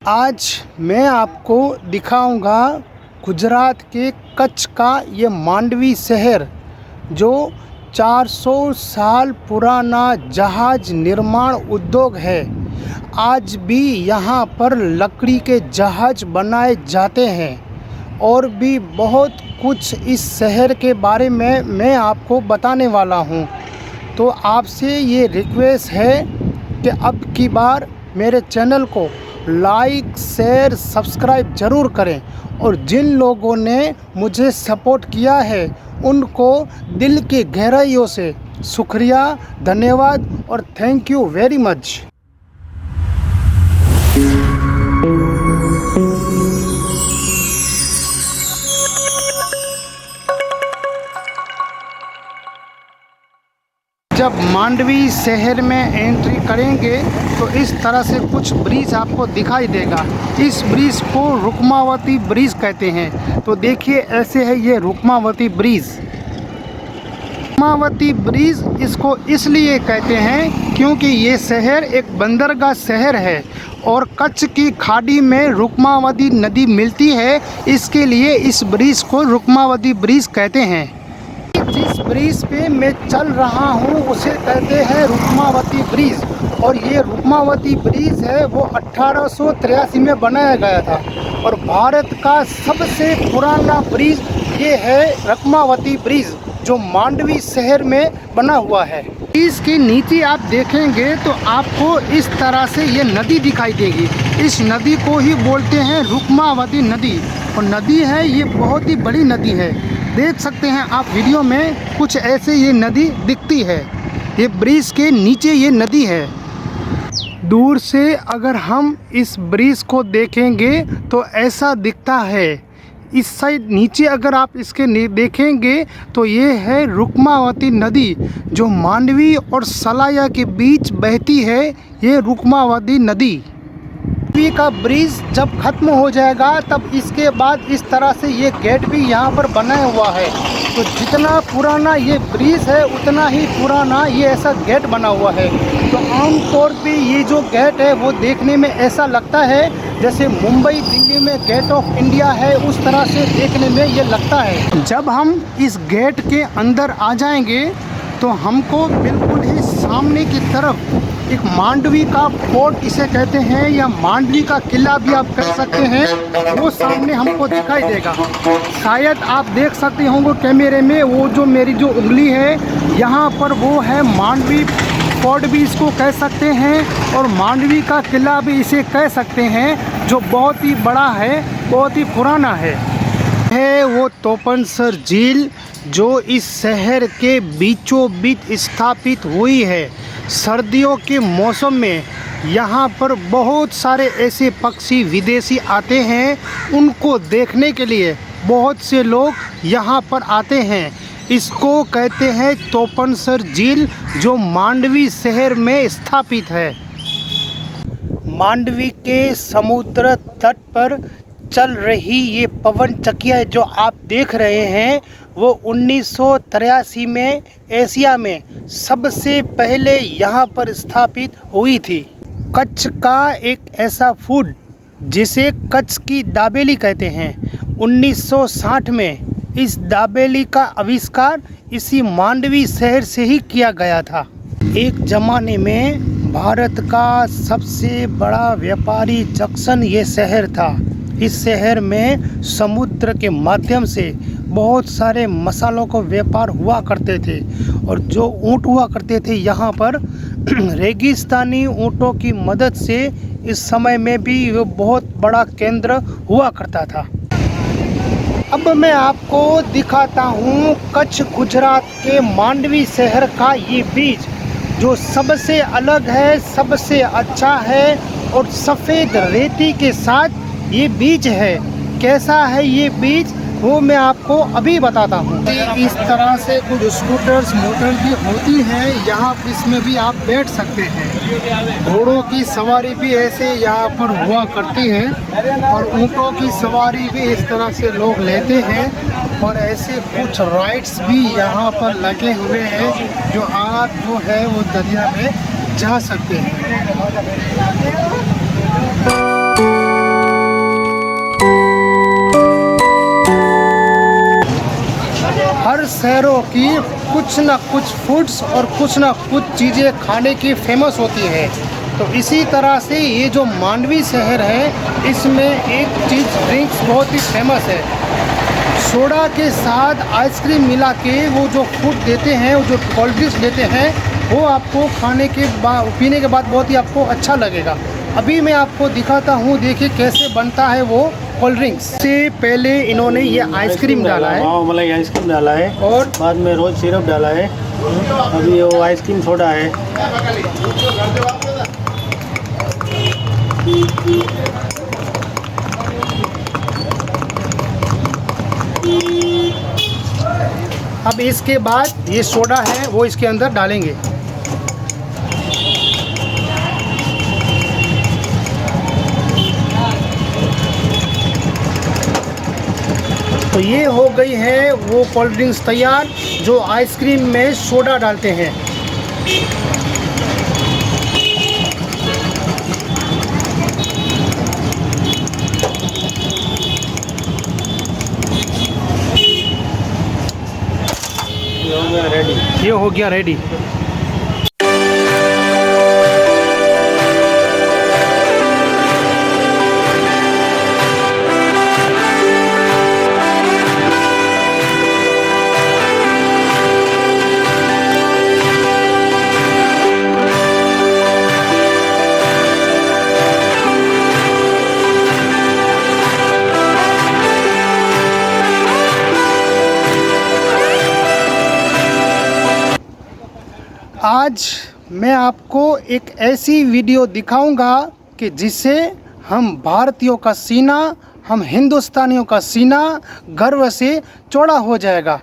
आज मैं आपको दिखाऊंगा गुजरात के कच्छ का ये मांडवी शहर जो 400 साल पुराना जहाज निर्माण उद्योग है। आज भी यहाँ पर लकड़ी के जहाज बनाए जाते हैं और भी बहुत कुछ इस शहर के बारे में मैं आपको बताने वाला हूँ। तो आपसे ये रिक्वेस्ट है कि अब की बार मेरे चैनल को लाइक शेयर सब्सक्राइब ज़रूर करें और जिन लोगों ने मुझे सपोर्ट किया है उनको दिल की गहराइयों से शुक्रिया, धन्यवाद और थैंक यू वेरी मच। जब मांडवी शहर में एंट्री करेंगे तो इस तरह से कुछ ब्रिज आपको दिखाई देगा। इस ब्रिज को रुक्मावती ब्रिज कहते हैं। तो देखिए ऐसे है ये रुक्मावती ब्रिज। रुक्मावती ब्रिज इसको इसलिए कहते हैं क्योंकि ये शहर एक बंदरगाह शहर है और कच्छ की खाड़ी में रुक्मावती नदी मिलती है, इसके लिए इस ब्रिज को रुक्मावती ब्रिज कहते हैं। जिस ब्रिज पे मैं चल रहा हूँ उसे कहते हैं रुक्मावती ब्रिज और ये रुक्मावती ब्रिज है वो 1883 में बनाया गया था और भारत का सबसे पुराना ब्रिज ये है रुक्मावती ब्रिज जो मांडवी शहर में बना हुआ है। ब्रिज के नीचे आप देखेंगे तो आपको इस तरह से ये नदी दिखाई देगी। इस नदी को ही बोलते हैं रुक्मावती नदी और नदी है ये बहुत ही बड़ी नदी है। देख सकते हैं आप वीडियो में कुछ ऐसे ये नदी दिखती है। ये ब्रिज के नीचे ये नदी है। दूर से अगर हम इस ब्रिज को देखेंगे तो ऐसा दिखता है। इस साइड नीचे अगर आप इसके देखेंगे तो ये है रुक्मावती नदी जो मांडवी और सलाया के बीच बहती है। ये रुक्मावती नदी का ब्रिज जब खत्म हो जाएगा तब इसके बाद इस तरह से ये गेट भी यहाँ पर बनाया हुआ है। तो जितना पुराना ये ब्रिज है उतना ही पुराना ये ऐसा गेट बना हुआ है। तो आम तौर पे ये जो गेट है वो देखने में ऐसा लगता है जैसे मुंबई दिल्ली में गेट ऑफ इंडिया है, उस तरह से देखने में ये लगता है। जब हम इस गेट के अंदर आ जाएंगे तो हमको बिल्कुल ही सामने की तरफ एक मांडवी का फोर्ट इसे कहते हैं या मांडवी का किला भी आप कह सकते हैं, वो सामने हमको दिखाई देगा। शायद आप देख सकते होंगे कैमरे में वो जो मेरी जो उंगली है यहाँ पर वो है मांडवी फोर्ट भी इसको कह सकते हैं और मांडवी का किला भी इसे कह सकते हैं जो बहुत ही बड़ा है, बहुत ही पुराना है वो तोपनसर झील जो इस शहर के बीचों बीच स्थापित हुई है। सर्दियों के मौसम में यहाँ पर बहुत सारे ऐसे पक्षी विदेशी आते हैं, उनको देखने के लिए बहुत से लोग यहाँ पर आते हैं। इसको कहते हैं तोपनसर झील जो मांडवी शहर में स्थापित है। मांडवी के समुद्र तट पर चल रही ये पवन चक्कियाँ जो आप देख रहे हैं वो 1983 में एशिया में सबसे पहले यहाँ पर स्थापित हुई थी। कच्छ का एक ऐसा फूड जिसे कच्छ की दाबेली कहते हैं, 1960 में इस दाबेली का आविष्कार इसी मांडवी शहर से ही किया गया था। एक ज़माने में भारत का सबसे बड़ा व्यापारी जंक्शन ये शहर था। इस शहर में समुद्र के माध्यम से बहुत सारे मसालों को व्यापार हुआ करते थे और जो ऊँट हुआ करते थे यहाँ पर रेगिस्तानी ऊँटों की मदद से इस समय में भी वो बहुत बड़ा केंद्र हुआ करता था। अब मैं आपको दिखाता हूँ कच्छ गुजरात के मांडवी शहर का ये बीच जो सबसे अलग है, सबसे अच्छा है और सफ़ेद रेती के साथ ये बीच है। कैसा है ये बीच वो मैं आपको अभी बताता हूँ। इस तरह से कुछ स्कूटर्स मोटर की होती हैं, यहाँ इसमें भी आप बैठ सकते हैं। घोड़ों की सवारी भी ऐसे यहाँ पर हुआ करती है और ऊँटों की सवारी भी इस तरह से लोग लेते हैं और ऐसे कुछ राइड्स भी यहाँ पर लगे हुए हैं जो आप जो है वो दरिया में जा सकते हैं। शहरों की कुछ ना कुछ फूड्स और कुछ ना कुछ चीज़ें खाने की फेमस होती है। तो इसी तरह से ये जो मांडवी शहर है, इसमें एक चीज़ ड्रिंक्स बहुत ही फेमस है। सोडा के साथ आइसक्रीम मिला के वो जो फूड देते हैं, वो जो कोल्ड ड्रिंक्स देते हैं, वो आपको खाने के बाद, पीने के बाद बहुत ही आपको अच्छा लगेगा। अभी मैं आपको दिखाता हूँ, देखिए कैसे बनता है वो कोल्ड ड्रिंक्स। से पहले इन्होंने ये आइसक्रीम डाला है, मलाई आइसक्रीम डाला है और बाद में रोज सिरप डाला है। अभी वो आइसक्रीम सोडा है। अब इसके बाद ये सोडा है वो इसके अंदर डालेंगे। तो ये हो गई है वो कोल्ड ड्रिंक्स तैयार, जो आइसक्रीम में सोडा डालते हैं। रेडी। ये हो गया रेडी। आज मैं आपको एक ऐसी वीडियो दिखाऊंगा कि जिससे हम भारतीयों का सीना, हम हिंदुस्तानियों का सीना गर्व से चौड़ा हो जाएगा।